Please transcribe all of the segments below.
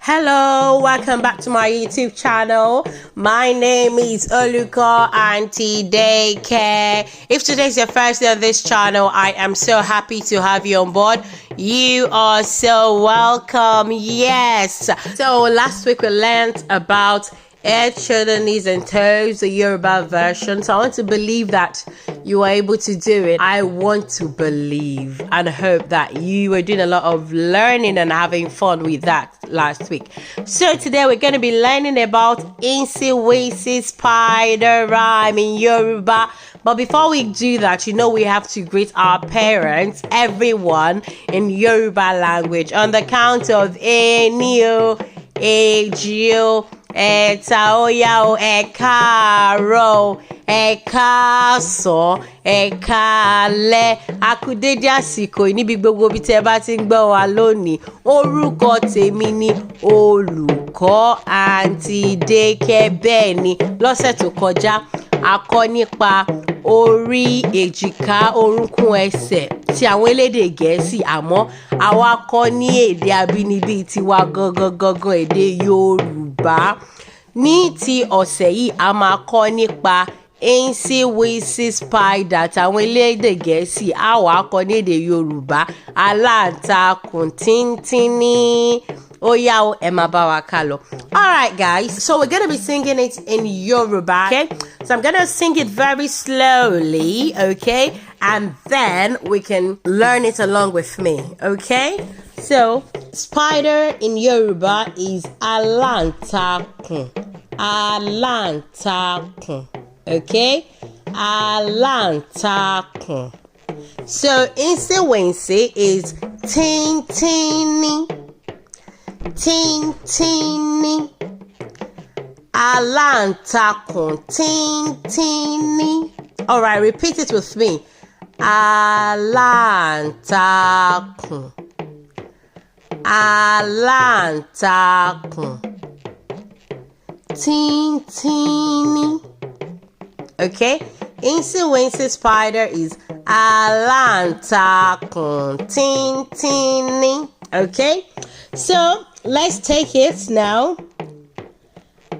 Hello, welcome back to my YouTube channel. My name is Oluko Auntie Daycare. If today's your first day on this channel, I am so happy to have you on board. You are so welcome. Yes. So last week we learned about head, shoulder, knees, and toes, the Yorùbá version. So I want to believe that you were able to do it. I want to believe and hope that you were doing a lot of learning and having fun with that last week. So today we're going to be learning about Incy, Wincy, spider rhyme in Yorùbá. But before we do that, we have to greet our parents, everyone in Yorùbá language, on the count of Enio, Ejio, Ẹ̀ta óyá o, ẹ káàárọ̀, ẹ káàsán, ẹ káalẹ́, a kú dédé àsìkò níbi gbogbo bí tẹ́ bá ti ń gbọ́ wa lónìí. Orúkọ tèmi ni Olùkọ́ Auntie Daycare. Bẹ́ẹ̀ ni lọ́sẹ̀ tó kọjá a kọ́ nípa orí, èjìká, orúnkún, ẹsẹ̀ tí àwọn elédè Gẹ̀ẹ́sì, àmọ́ àwa kọ́ ní èdè abínibí tiwa gangan èdè Yorùbá. Ní ti ọ̀sẹ̀ yìí a máa kọ́ nípa Incy, Wincy, spider táwọn elédè Gẹ̀ẹ́sì, a wá kọ́ ní èdè Yorùbá aláǹtakùn tíntínní. Ó yá o, ẹ máa bá wa ká lọ. Alright guys, so we're gonna be singing it in Yorùbá, okay? So I'm gonna sing it very slowly, okay? And then we can learn it along with me, okay? So, spider in Yorùbá is aláǹtakùn. Aláǹtakùn, okay? Aláǹtakùn. So, Incy Wincy is tíntínní. Tíntínní. Aláǹtakùn tíntínní. All right, repeat it with me. Aláǹtakùn. Aláǹtakùn tíntínní. Okay? Incy Wincy spider is aláǹtakùn tíntínní. Okay? So, let's take it now.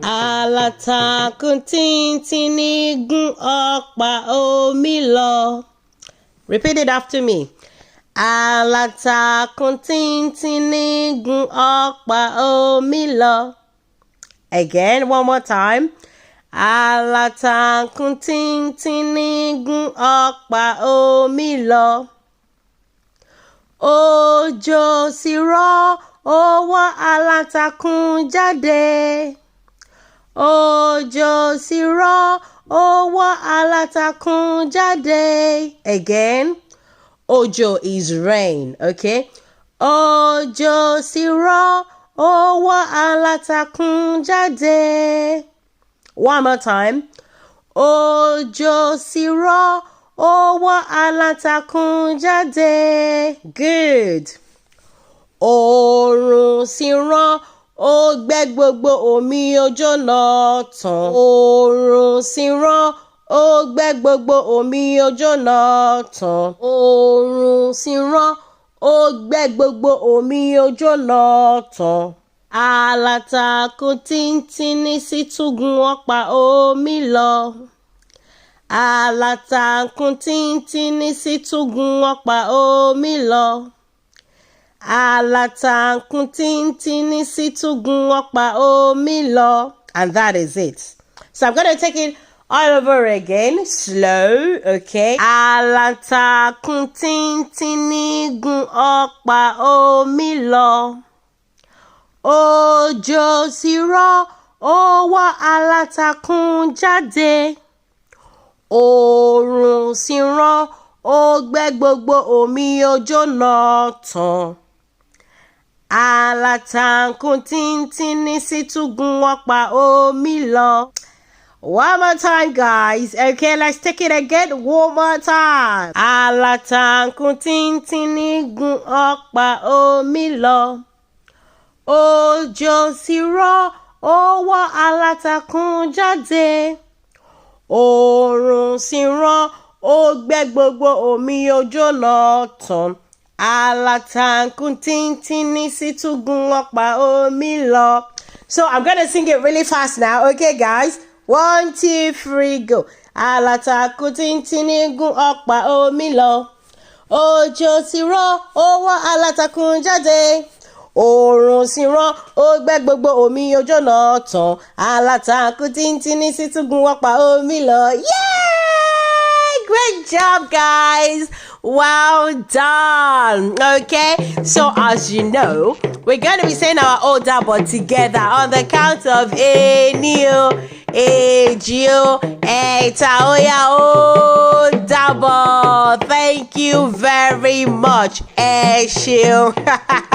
Aláǹtakùn tíntínní gún ọ̀pá omi lọ. Repeat it after me. Aláǹtakùn tíntínní gún ọ̀pá omi lọ. Again, one more time. Aláǹtakùn tíntínní gún ọ̀pá omi lọ. Òjò sì rọ̀, ó wọ́ aláǹtakùn jáde. Òjò sì rọ̀, ó wọ́ aláǹtakùn jáde. Again. Òjò is rain, okay? Òjò sì rọ̀, ó wọ́ aláǹtakùn jáde. One more time. Òjò sì rọ̀, ó wọ́ aláǹtakùn jáde. Good. Oòrùn sì ràn, ó gbẹ gbogbo omi òjò náà tán. Oòrùn sì ràn, ó gbẹ gbogbo omi òjò náà tán. Oòrùn sì ràn, ó gbẹ gbogbo omi òjò náà tán. Aláǹtakùn tíntínní sì tún gún ọ̀pá omi lọ. Aláǹtakùn tíntínní sì tún gún ọ̀pá omi lọ. Aláǹtakùn tíntínní sì tún gún ọ̀pá omi lọ. And that is it. So I'm going to take it all over again, slow, okay? Aláǹtakùn tíntínní gún ọ̀pá omi lọ. Òjò sì rọ̀, ó wọ́ aláǹtakùn jáde. Oòrùn sì ràn, ó gbẹ gbogbo omi òjò náà tán. Aláǹtakùn tíntínní sì tún gún ọ̀pá omi lọ. One more time, guys. Okay, let's take it again. One more time. Aláǹtakùn tíntínní gún ọ̀pá omi lọ. Òjò sì rọ̀, ó wọ́ aláǹtakùn jáde. Oòrùn sì ràn, ó gbẹ gbogbo omi òjò náà tán. Alátakùn tíntínní sí tún gun ọ̀pá omi lọ. So I'm gonna sing it really fast now, okay guys? 1, 2, 3, go. Alátakùn tíntínní gun ọ̀pá omi lọ. Òjò ti rọ̀, ó wọ́ alátakùn jáde. Oòrùn sì ràn, ó gbẹ́ gbogbo omi ojú ọ̀nà tán. Alátakùn tíntínní sí tún gun ọ̀pá omi lọ. Yay! Great job, guys! Well done. Okay, so as you know, we're going to be saying our old double together on the count of Enio, Ejio, Eta, Oya, old double. Thank you very much, Eshu.